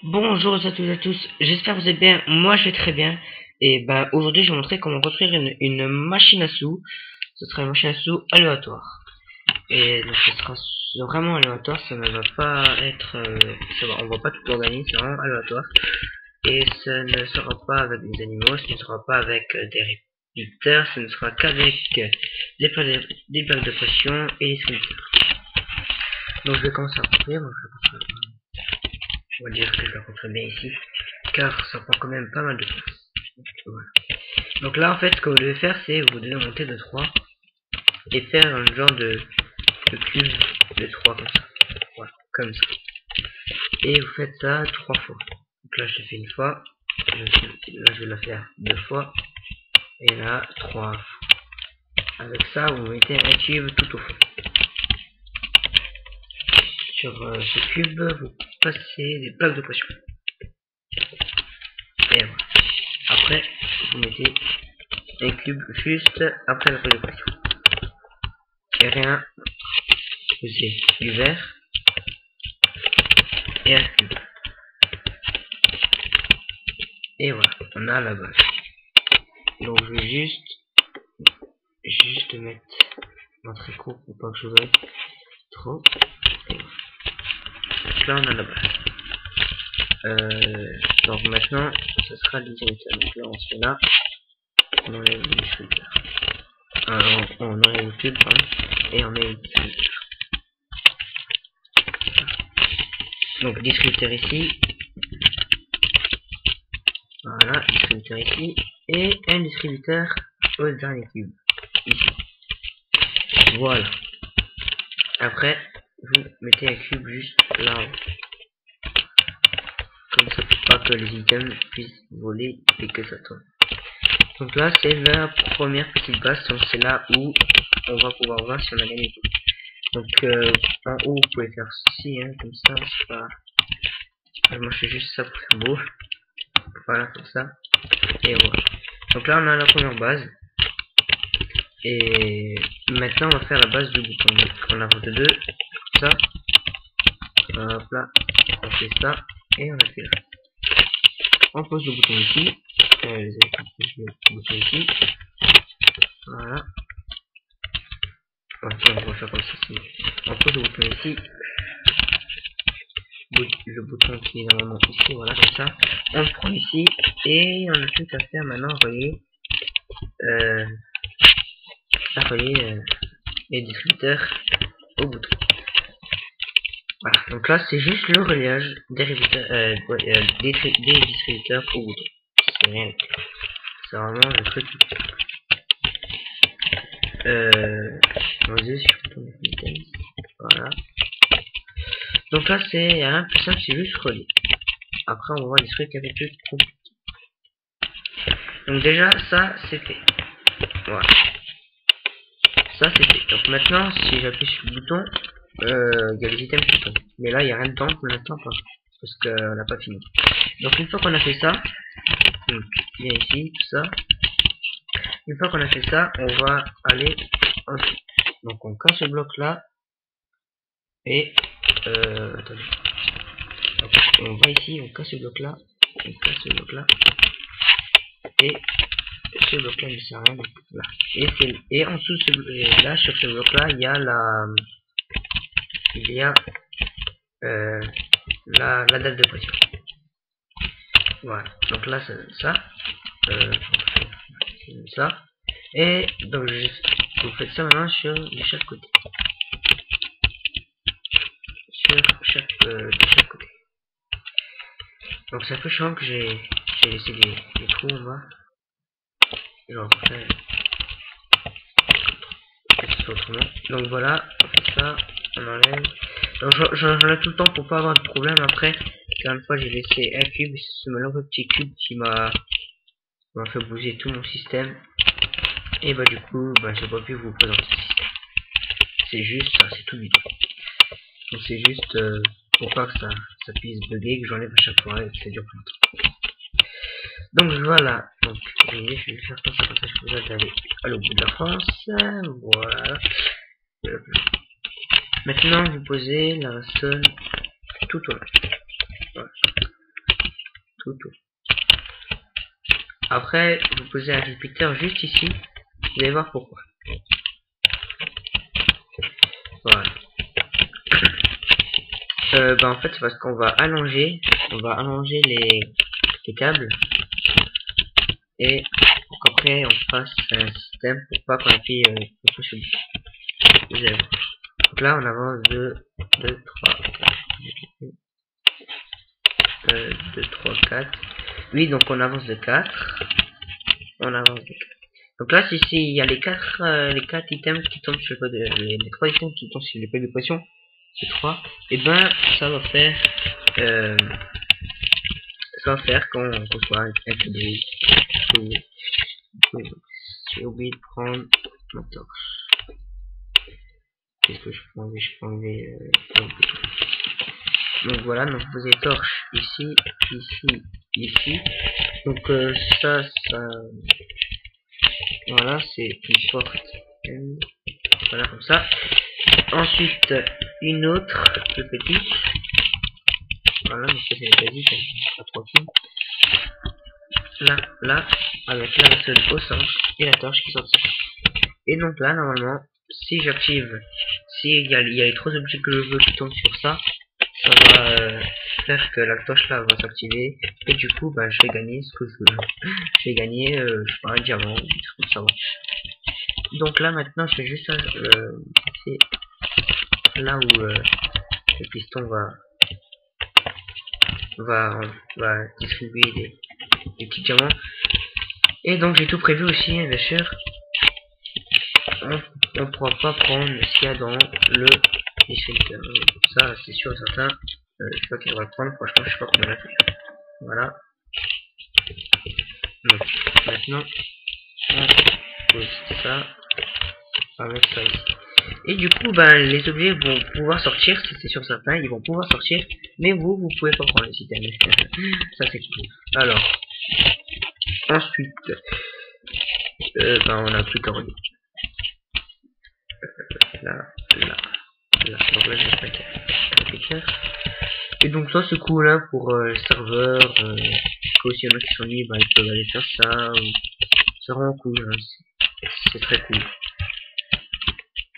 Bonjour à toutes et à tous, j'espère que vous allez bien, moi je vais très bien. Et ben aujourd'hui je vais vous montrer comment construire une machine à sous. Ce sera une machine à sous aléatoire. Et donc ce sera vraiment aléatoire, ça ne va pas être... on va pas tout organiser, c'est vraiment aléatoire. Et ce ne sera pas avec des animaux, ce ne sera pas avec des répétiteurs, ce ne sera qu'avec des plaques de pression et des sculpteurs. Donc je vais commencer à construire, on va dire que je la construis bien ici, car ça prend quand même pas mal de place. Voilà. Donc là en fait ce que vous devez faire c'est vous devez monter de 3 et faire un genre de cube de 3 comme ça. Voilà, comme ça. Et vous faites ça 3 fois. Donc là je l'ai fait une fois, là je vais la faire 2 fois, et là 3 fois. Avec ça vous mettez un cube tout au fond. Sur ce cube vous passez des plaques de pression. Et voilà. Après vous mettez un cube juste après la plaque de pression. Et rien, posez du verre et un cube. Et voilà, on a la base. Donc je vais juste mettre un très court pour pas que je veuille trop. Et voilà. Donc là on a la base. Donc maintenant ce sera le distributeur. Donc là on se fait là, on enlève le distributeur. On enlève le cube pardon, et on met le distributeur. Donc distributeur ici. Voilà, distributeur ici. Et un distributeur au dernier cube. Ici. Voilà. Après, vous mettez un cube juste là-haut. Comme ça pour pas que les items puissent voler et que ça tombe. Donc là, c'est la première petite base. Donc c'est là où on va pouvoir voir si on a gagné. Donc en haut, vous pouvez faire ceci, hein, comme ça. C'est pas... Moi, je fais juste ça pour faire beau. Voilà, comme ça. Et voilà. Donc là, on a la première base. Et maintenant, on va faire la base du bouton. Donc, on a fait deux. Ça. Hop là. On fait ça. Et on a fait là. On pose le bouton ici. Le bouton ici. Voilà. Ok, on va faire comme ça. On pose le bouton ici. Le bouton qui est normalement ici. Voilà, comme ça. On le prend ici. Et on a plus qu'à faire maintenant, vous voyez. Les distributeurs au bouton. Voilà, donc là c'est juste le reliage des distributeurs au bouton. C'est rien. C'est vraiment le truc. Vas-y, si je retourne les items. Voilà. Donc là c'est rien de plus simple, c'est juste relier. Après on va voir des trucs un peu plus compliqués. Donc déjà ça c'est fait. Voilà. Ça c'est fait. Donc maintenant si j'appuie sur le bouton, il y a les items qui tombent. Mais là il n'y a rien dedans pour l'instant pas. Parce qu'on n'a pas fini. Donc une fois qu'on a fait ça, donc bien ici, tout ça. Une fois qu'on a fait ça, on va aller ensuite. Donc on casse ce bloc là. Et attendez. On va ici, on casse ce bloc là. On casse ce bloc là. Et ce bloc là ne sert à rien. Donc, là. Et en dessous là, sur ce bloc là, il y a la dalle de pression. Voilà. Donc là c'est ça. Ça. Et donc vous faites ça maintenant sur chaque côté. De chaque côté. Donc c'est un peu chiant que j'ai laissé des trous en bas. Genre autrement. Donc voilà, on fait ça, on enlève. Donc j'en ai tout le temps pour pas avoir de problème après. Car une fois j'ai laissé un cube, ce malheureux petit cube qui m'a fait bouger tout mon système. Et bah du coup, j'ai pas pu vous présenter ce système. C'est juste ça, c'est tout bidon. Donc c'est juste pour pas que ça puisse bugger, que j'enlève à chaque fois et que ça dure plus longtemps. Donc voilà, donc je vais faire comme ça je peux aller à l'autre bout de la France. Voilà. Maintenant vous posez la redstone tout au long. Voilà. tout. Après, vous posez un repeater juste ici. Vous allez voir pourquoi. Voilà. En fait, c'est parce qu'on va allonger les câbles et pour qu'après on fasse un système pour pas qu'on appuie une fois sur le bouton. Vous allez voir. Donc là, on avance 2, 3, 4. Oui, donc on avance de 4. On avance de 4. Donc là, si il y a les 4 items qui tombent sur les 3 items qui tombent sur les pelles de pression, c'est 3, et ben ça va faire qu'on soit introduit. J'ai oublié de prendre ma torche. Qu'est-ce que je peux enlever? Je peux enlever donc voilà, donc vous avez torche ici, ici. Donc ça voilà, c'est une porte. Voilà, comme ça. Ensuite, une autre plus petite. Voilà, donc ça c'est les basiques, pas trop fine. Là, avec la seule au centre et la torche qui sort de ça. Et donc là, normalement, si j'active, s'il y a les 3 objets que je veux qui tombent sur ça, ça va faire que la torche là va s'activer. Et du coup, bah, je vais gagner ce que je veux. Je vais gagner, je sais pas, un diamant, des trucs comme ça. Donc là, maintenant, je vais juste passer là où le piston va distribuer des petits diamants. Et donc j'ai tout prévu aussi, bien sûr. On pourra pas prendre ce qu'il y a dans le distributeur. Ça c'est sûr et certain. Je sais pas qui va le prendre, franchement je sais pas comment la faire. Voilà. Donc maintenant on pose ça avec ça ici. Et du coup, ben, les objets vont pouvoir sortir, c'est sûr certain, ils vont pouvoir sortir, mais vous pouvez pas prendre les items. Ça c'est cool. Alors, ensuite, ben, on a plus qu'à relier. Là. Donc là, je vais mettre un picture. Et donc ça c'est cool hein, pour les serveurs, que s'il y en a qui s'ennuient, ben, ils peuvent aller faire ça. C'est vraiment cool, hein, c'est très cool.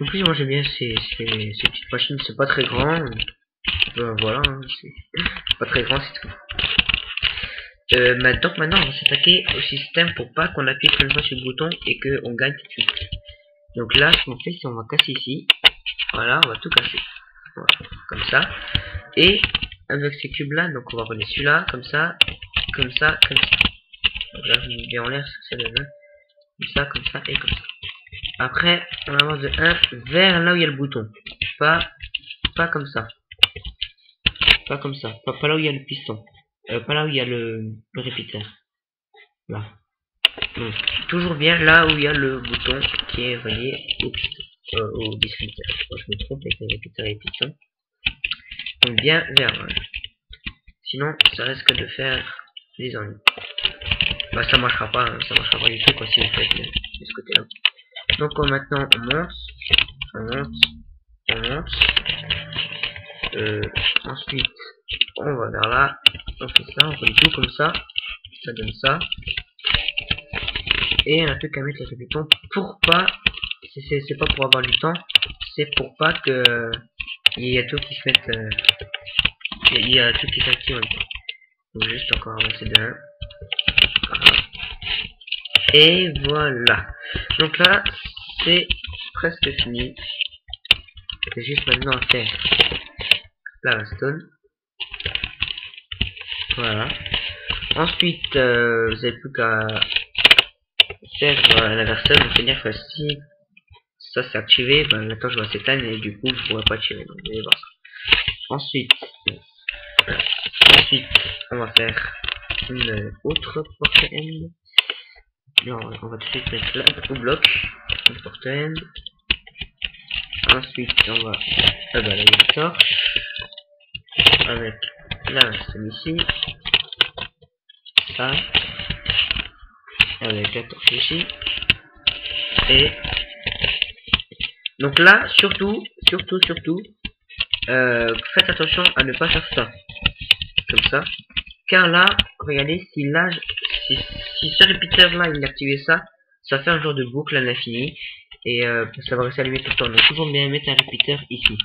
En plus moi j'aime bien ces petites machines, c'est pas très grand, voilà, hein, c'est pas très grand, c'est tout. Donc maintenant on va s'attaquer au système pour pas qu'on appuie une fois sur le bouton et qu'on gagne tout de suite. Donc là ce qu'on fait c'est on va casser ici, voilà, on va tout casser, voilà, comme ça, et avec ces cubes là, donc on va relier celui-là, comme ça, comme ça, comme ça. Donc là je mets en l'air ce que ça donne, comme ça et comme ça. Après, on avance de 1 vers là où il y a le bouton. Pas comme ça. Pas comme ça. Pas là où il y a le piston. Pas là où il y a le répéteur. Là. Donc, toujours bien là où il y a le bouton qui est relié au piston. Au distributeur. Je me trompe avec les répéteurs et les pistons. Donc bien vers là. Sinon, ça risque de faire des ennuis. Bah ça marchera pas. Hein, ça marchera pas du tout quoi si vous faites de ce côté-là. Donc maintenant on monte. Ensuite on va vers là, on fait ça, on fait tout comme ça, ça donne ça. Et on a plus qu'à mettre les répétons pour pas, c'est pas pour avoir du temps, c'est pour pas que il y a tout qui se mette, il y a tout qui s'active en même temps. Donc juste encore avancer de 1. Voilà. Et voilà. Donc là, c'est presque fini. C'est juste maintenant à faire la redstone. Voilà. Ensuite, vous n'avez plus qu'à faire la version. C'est-à-dire que si ça s'est activé, ben, la torche va s'éteindre et du coup, je pourrai pas tirer. Donc, vous allez voir ça. Ensuite, on va faire une autre porte end. Non, on va tout de suite mettre là au bloc, une porte end. Ensuite, on va balayer la torche avec la redstone ici, ça, avec la torche ici, et donc là, surtout, faites attention à ne pas faire ça, comme ça, car là, regardez, si ce répéteur là il activait ça, ça fait un genre de boucle à l'infini et ça va rester allumé tout le temps. Donc toujours bien mettre un répéteur ici,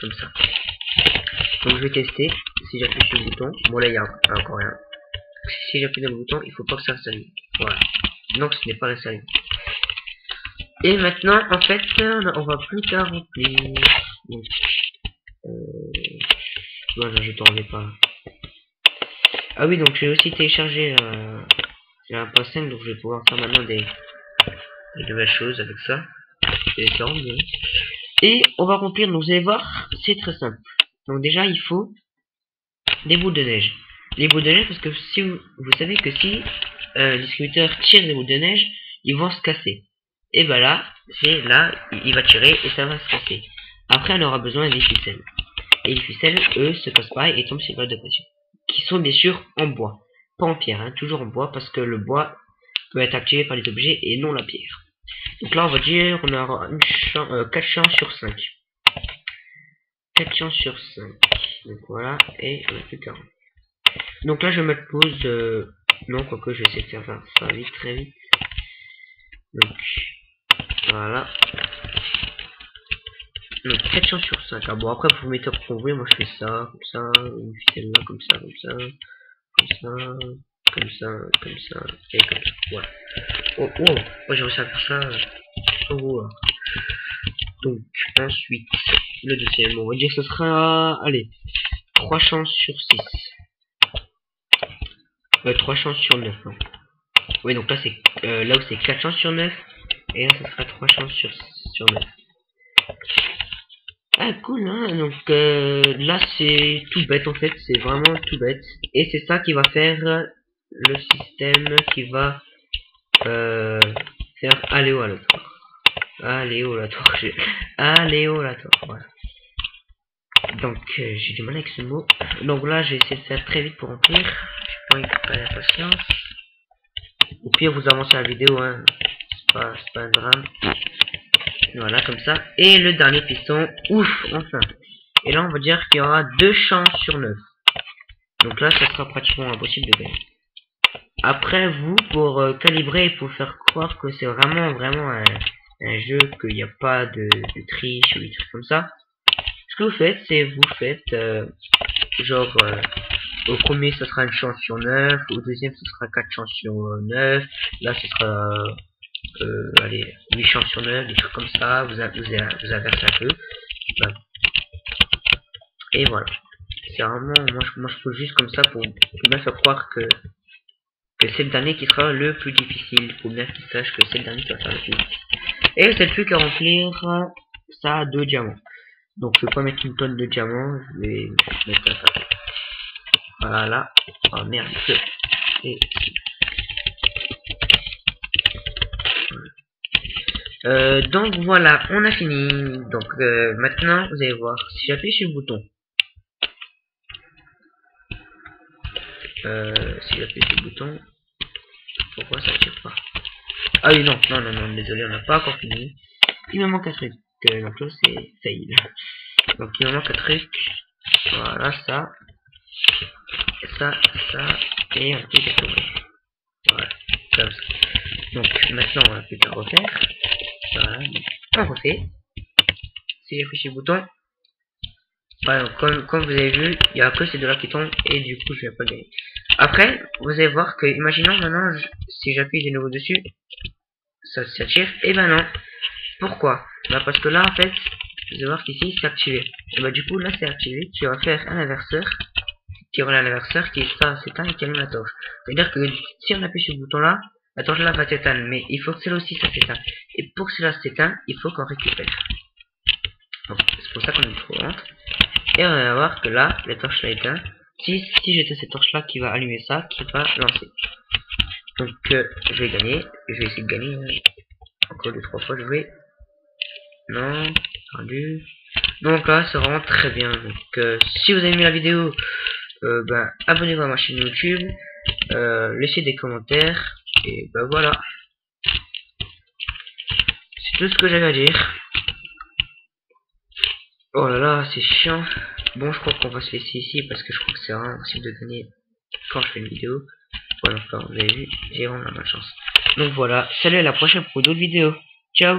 comme ça. Donc je vais tester. Si j'appuie sur le bouton, bon là il y a encore rien. Si j'appuie sur le bouton, il faut pas que ça reste allumé. Voilà. Donc ce n'est pas resté allumé. Et maintenant, en fait, on va plus qu'à remplir. Donc, voilà, je t'en remets pas. Ah oui, donc j'ai aussi téléchargé j'ai un pass 5, donc je vais pouvoir faire maintenant des nouvelles choses avec ça. Et on va remplir, donc vous allez voir, c'est très simple. Donc déjà, il faut des boules de neige. Les boules de neige, parce que si vous savez que si le distributeur tire des boules de neige, ils vont se casser. Et ben là, il va tirer et ça va se casser. Après, on aura besoin des ficelles. Et les ficelles, eux, se cassent pas et tombent sur les balles de pression. Qui sont bien sûr en bois. Pas en pierre, hein, toujours en bois, parce que le bois peut être activé par les objets et non la pierre. Donc là, on va dire, on aura 4 chances sur 5. 4 chances sur 5. Donc voilà, et on a plus 40. Donc là, je vais mettre pause. Non, quoique, je vais essayer de faire ça vite, très vite. Donc, voilà. Donc 4 chances sur 5. Ah bon, après, vous mettez pour vous voulez, moi je fais ça, comme ça, une ficelle là, comme ça, comme ça, comme ça, comme ça, comme ça, et comme ça. Voilà. Oh, oh, moi j'ai réussi à faire ça. Oh, donc, ensuite, le deuxième, on va dire que ce sera, allez, 3 chances sur 6. 3 chances sur 9. Hein. Oui, donc là, c'est là où c'est 4 chances sur 9. Et là, ce sera 3 chances sur 9. Ah, cool, hein. Donc là, c'est tout bête, en fait. C'est vraiment tout bête. Et c'est ça qui va faire le système qui va faire aléatoire. Aléatoire. Aléatoire, voilà. Donc, j'ai du mal avec ce mot. Donc là, j'ai essayé de faire très vite pour remplir. Je n'ai pas la patience. Au pire, vous avancez la vidéo, hein. C'est pas un drame. Voilà, comme ça. Et le dernier piston. Ouf, enfin. Et là, on va dire qu'il y aura 2 chances sur 9. Donc là, ça sera pratiquement impossible de gagner. Après, vous, pour calibrer et pour faire croire que c'est vraiment un jeu, qu'il n'y a pas de triche ou des trucs comme ça, ce que vous faites, c'est vous faites genre au premier ça sera une chance sur 9, au deuxième ce sera 4 chances sur 9, là ce sera allez 8 chances sur 9, des trucs comme ça, vous inversez un peu. Ben. Et voilà. C'est vraiment moi je pose juste comme ça pour bien faire croire que c'est le dernier qui sera le plus difficile, pour bien qu'ils sachent que c'est le dernier qui va faire le plus difficile. Et c'est plus qu'à remplir ça à 2 diamants. Donc je vais pas mettre une tonne de diamants, je vais mettre ça. Voilà. Oh merde. Et donc voilà, on a fini. Donc maintenant vous allez voir, si j'appuie sur le bouton, si j'appuie sur le bouton, pourquoi ça ne tire pas? Ah oui, non, désolé, on n'a pas encore fini. Il me manque un truc. Donc là c'est fail. Donc il me manque un truc. Voilà, ça, et un petit carton. Voilà, comme ça. Donc maintenant on va plus qu'à refaire. Voilà, on refait. Si j'appuie sur le bouton, voilà, comme vous avez vu, il y a que ces deux là qui tombent et du coup je vais pas gagner. Après, vous allez voir que, imaginons maintenant, si j'appuie de nouveau dessus, ça tire, et ben non. Pourquoi? Bah parce que là en fait, vous allez voir qu'ici c'est activé. Et bah du coup là c'est activé, qui va faire un inverseur, qui relève l'inverseur, qui s'éteint et qui allume la torche. C'est-à-dire que si on appuie sur le bouton là, la torche là va s'éteindre, mais il faut que celle aussi ça s'éteint. Et pour que cela s'éteint, il faut qu'on récupère. Donc c'est pour ça qu'on est trop lente. Et on va voir que là, la torche là éteint. Si j'éteins cette torche là qui va allumer ça, qui va lancer. Donc je vais gagner, je vais essayer de gagner. Encore 2-3 fois je vais. Non, perdu. Donc là c'est vraiment très bien. Donc si vous avez aimé la vidéo, ben abonnez-vous à ma chaîne YouTube, laissez des commentaires et ben voilà. C'est tout ce que j'avais à dire. Oh là là, c'est chiant. Bon, je crois qu'on va se laisser ici parce que je crois que c'est vraiment impossible de gagner. quand je fais une vidéo. Pour l'instant, vous avez vu, j'ai vraiment la malchance. Donc voilà, salut, à la prochaine pour d'autres vidéos. Ciao.